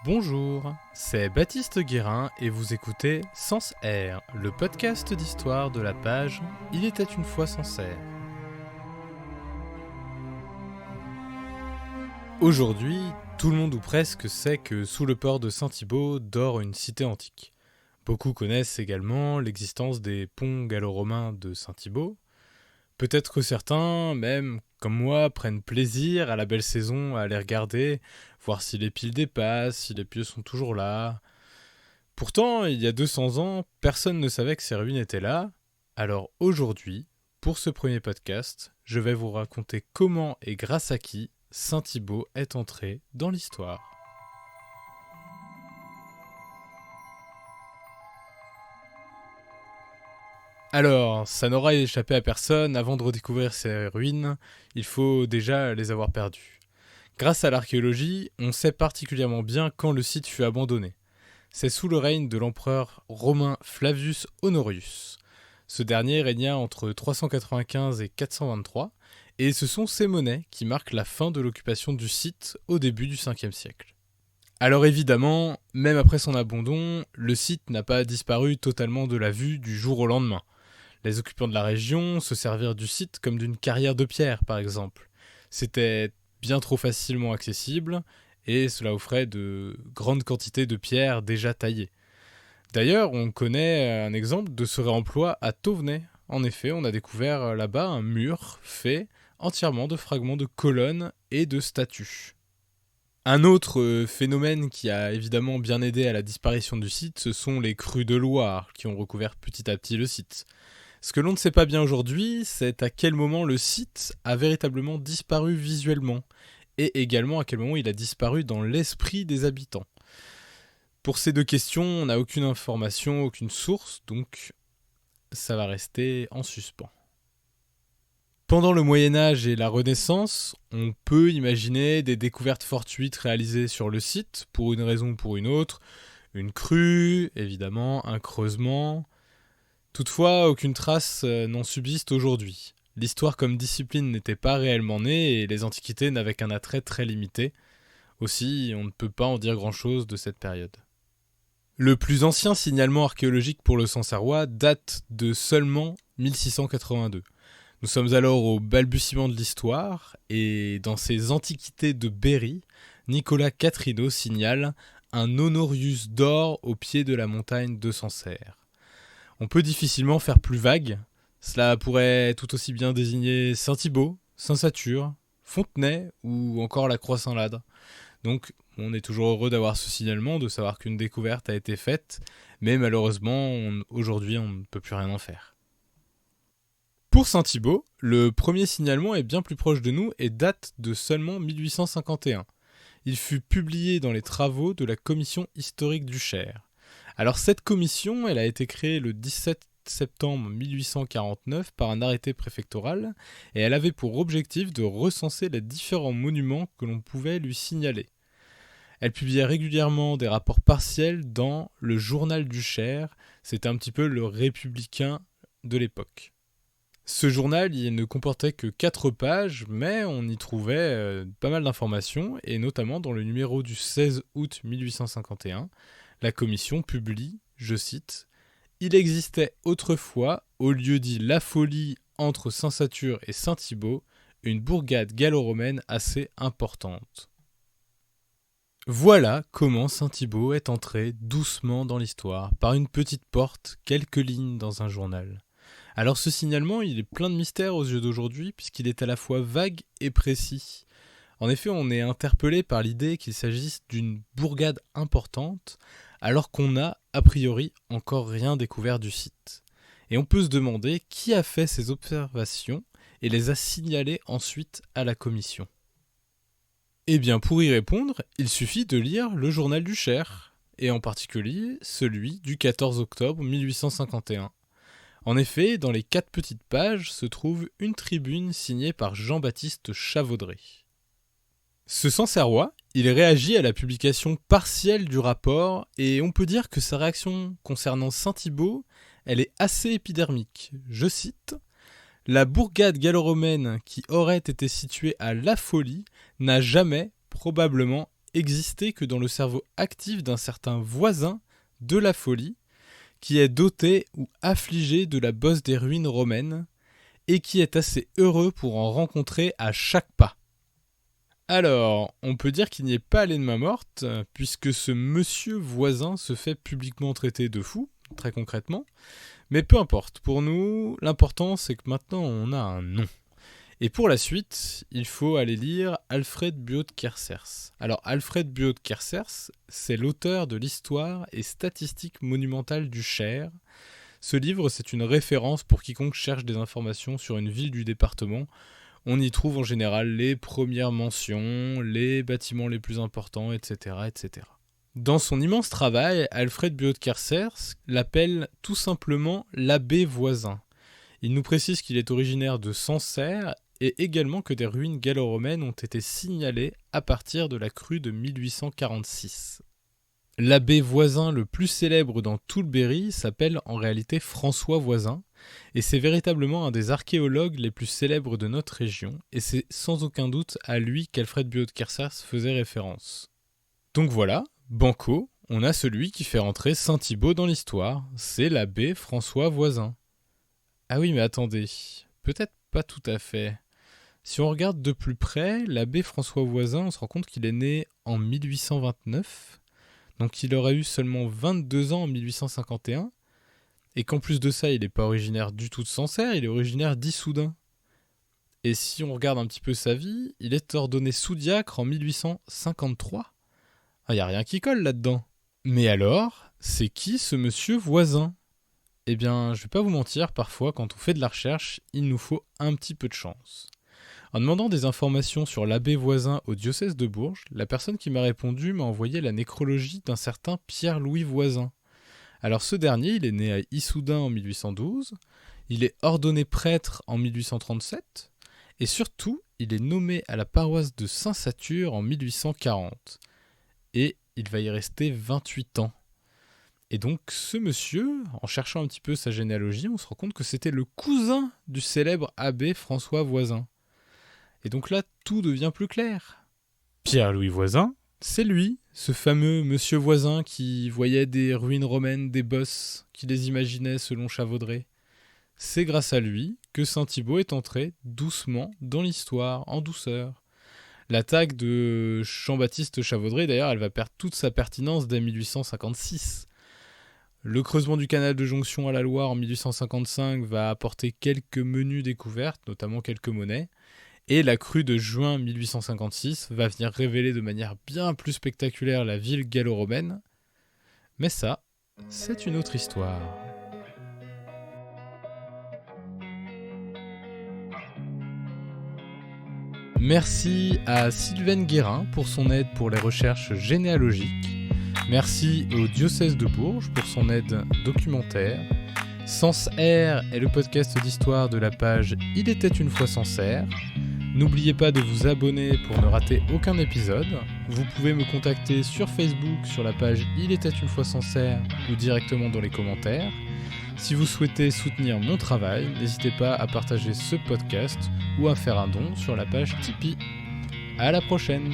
Bonjour, c'est Baptiste Guérin et vous écoutez Sens R, le podcast d'histoire de la page Il était une fois Sancerre. Aujourd'hui, tout le monde ou presque sait que sous le port de Saint-Thibaut dort une cité antique. Beaucoup connaissent également l'existence des ponts gallo-romains de Saint-Thibaut. Peut-être que certains, même comme moi, prennent plaisir à la belle saison à les regarder, voir si les piles dépassent, si les pieux sont toujours là. Pourtant, il y a 200 ans, personne ne savait que ces ruines étaient là. Alors aujourd'hui, pour ce premier podcast, je vais vous raconter comment et grâce à qui Saint-Thibaut est entré dans l'histoire. Alors, ça n'aura échappé à personne, avant de redécouvrir ces ruines, il faut déjà les avoir perdues. Grâce à l'archéologie, on sait particulièrement bien quand le site fut abandonné. C'est sous le règne de l'empereur romain Flavius Honorius. Ce dernier régna entre 395 et 423, et ce sont ces monnaies qui marquent la fin de l'occupation du site au début du 5e siècle. Alors évidemment, même après son abandon, le site n'a pas disparu totalement de la vue du jour au lendemain. Les occupants de la région se servirent du site comme d'une carrière de pierre, par exemple. C'était bien trop facilement accessible, et cela offrait de grandes quantités de pierres déjà taillées. D'ailleurs, on connaît un exemple de ce réemploi à Tauvenay. En effet, on a découvert là-bas un mur fait entièrement de fragments de colonnes et de statues. Un autre phénomène qui a évidemment bien aidé à la disparition du site, ce sont les crues de Loire qui ont recouvert petit à petit le site. Ce que l'on ne sait pas bien aujourd'hui, c'est à quel moment le site a véritablement disparu visuellement, et également à quel moment il a disparu dans l'esprit des habitants. Pour ces deux questions, on n'a aucune information, aucune source, donc ça va rester en suspens. Pendant le Moyen-Âge et la Renaissance, on peut imaginer des découvertes fortuites réalisées sur le site, pour une raison ou pour une autre. Une crue, évidemment, un creusement. Toutefois, aucune trace n'en subsiste aujourd'hui. L'histoire comme discipline n'était pas réellement née et les antiquités n'avaient qu'un attrait très limité. Aussi, on ne peut pas en dire grand-chose de cette période. Le plus ancien signalement archéologique pour le Sancerrois date de seulement 1682. Nous sommes alors au balbutiement de l'histoire, et dans ses Antiquités de Berry, Nicolas Catrino signale un Honorius d'or au pied de la montagne de Sancerre. On peut difficilement faire plus vague, cela pourrait tout aussi bien désigner Saint-Thibaut, Saint-Satur, Fontenay ou encore la Croix-Saint-Lade. Donc on est toujours heureux d'avoir ce signalement, de savoir qu'une découverte a été faite, mais malheureusement aujourd'hui on ne peut plus rien en faire. Pour Saint-Thibaut, le premier signalement est bien plus proche de nous et date de seulement 1851. Il fut publié dans les travaux de la commission historique du Cher. Alors cette commission, elle a été créée le 17 septembre 1849 par un arrêté préfectoral et elle avait pour objectif de recenser les différents monuments que l'on pouvait lui signaler. Elle publiait régulièrement des rapports partiels dans le journal du Cher, c'était un petit peu le Républicain de l'époque. Ce journal, il ne comportait que 4 pages, mais on y trouvait pas mal d'informations, et notamment dans le numéro du 16 août 1851, la commission publie, je cite, « Il existait autrefois, au lieu dit La Folie entre Saint-Satur et Saint-Thibaut, une bourgade gallo-romaine assez importante. » Voilà comment Saint-Thibaut est entré doucement dans l'histoire, par une petite porte, quelques lignes dans un journal. Alors ce signalement, il est plein de mystères aux yeux d'aujourd'hui, puisqu'il est à la fois vague et précis. En effet, on est interpellé par l'idée qu'il s'agisse d'une bourgade importante, alors qu'on n'a, a priori, encore rien découvert du site. Et on peut se demander qui a fait ces observations et les a signalées ensuite à la commission. Eh bien, pour y répondre, il suffit de lire le journal du Cher, et en particulier celui du 14 octobre 1851. En effet, dans les 4 petites pages se trouve une tribune signée par Jean-Baptiste Chavaudré. Ce Sancerrois, il réagit à la publication partielle du rapport et on peut dire que sa réaction concernant Saint-Thibaut, elle est assez épidermique. Je cite « La bourgade gallo-romaine qui aurait été située à La Folie n'a jamais, probablement, exister que dans le cerveau actif d'un certain voisin de la folie, qui est doté ou affligé de la bosse des ruines romaines, et qui est assez heureux pour en rencontrer à chaque pas. Alors, on peut dire qu'il n'y est pas allé de main morte, puisque ce monsieur voisin se fait publiquement traiter de fou, très concrètement, mais peu importe, pour nous, l'important c'est que maintenant on a un nom. Et pour la suite, il faut aller lire Alfred Buot-Kersers. Alors Alfred Buot-Kersers, c'est l'auteur de l'histoire et statistiques monumentales du Cher. Ce livre, c'est une référence pour quiconque cherche des informations sur une ville du département. On y trouve en général les premières mentions, les bâtiments les plus importants, etc., etc. Dans son immense travail, Alfred Buot-Kersers l'appelle tout simplement l'abbé voisin. Il nous précise qu'il est originaire de Sancerre et également que des ruines gallo-romaines ont été signalées à partir de la crue de 1846. L'abbé Voisin le plus célèbre dans tout le Berry s'appelle en réalité François Voisin, et c'est véritablement un des archéologues les plus célèbres de notre région, et c'est sans aucun doute à lui qu'Alfred Buot-Kersers faisait référence. Donc voilà, banco, on a celui qui fait rentrer Saint-Thibaut dans l'histoire, c'est l'abbé François Voisin. Ah oui, mais attendez, peut-être pas tout à fait. Si on regarde de plus près, l'abbé François Voisin, on se rend compte qu'il est né en 1829, donc il aurait eu seulement 22 ans en 1851, et qu'en plus de ça, il n'est pas originaire du tout de Sancerre, il est originaire d'Issoudun. Et si on regarde un petit peu sa vie, il est ordonné sous-diacre en 1853. Il n'y a rien qui colle là-dedans. Mais alors, c'est qui ce monsieur Voisin ? Eh bien, je vais pas vous mentir, parfois, quand on fait de la recherche, il nous faut un petit peu de chance. En demandant des informations sur l'abbé Voisin au diocèse de Bourges, la personne qui m'a répondu m'a envoyé la nécrologie d'un certain Pierre-Louis Voisin. Alors ce dernier, il est né à Issoudun en 1812, il est ordonné prêtre en 1837, et surtout, il est nommé à la paroisse de Saint-Satur en 1840. Et il va y rester 28 ans. Et donc ce monsieur, en cherchant un petit peu sa généalogie, on se rend compte que c'était le cousin du célèbre abbé François Voisin. Et donc là, tout devient plus clair. Pierre-Louis Voisin, c'est lui, ce fameux monsieur Voisin qui voyait des ruines romaines, des bosses, qui les imaginait selon Chavaudrey. C'est grâce à lui que Saint-Thibaut est entré doucement dans l'histoire, en douceur. L'attaque de Jean-Baptiste Chavaudrey, d'ailleurs, elle va perdre toute sa pertinence dès 1856. Le creusement du canal de jonction à la Loire en 1855 va apporter quelques menues découvertes, notamment quelques monnaies. Et la crue de juin 1856 va venir révéler de manière bien plus spectaculaire la ville gallo-romaine. Mais ça, c'est une autre histoire. Merci à Sylvaine Guérin pour son aide pour les recherches généalogiques. Merci au diocèse de Bourges pour son aide documentaire. Sancerre est le podcast d'histoire de la page Il était une fois Sancerre. N'oubliez pas de vous abonner pour ne rater aucun épisode. Vous pouvez me contacter sur Facebook sur la page Il était une fois Sancerre ou directement dans les commentaires. Si vous souhaitez soutenir mon travail, n'hésitez pas à partager ce podcast ou à faire un don sur la page Tipeee. À la prochaine!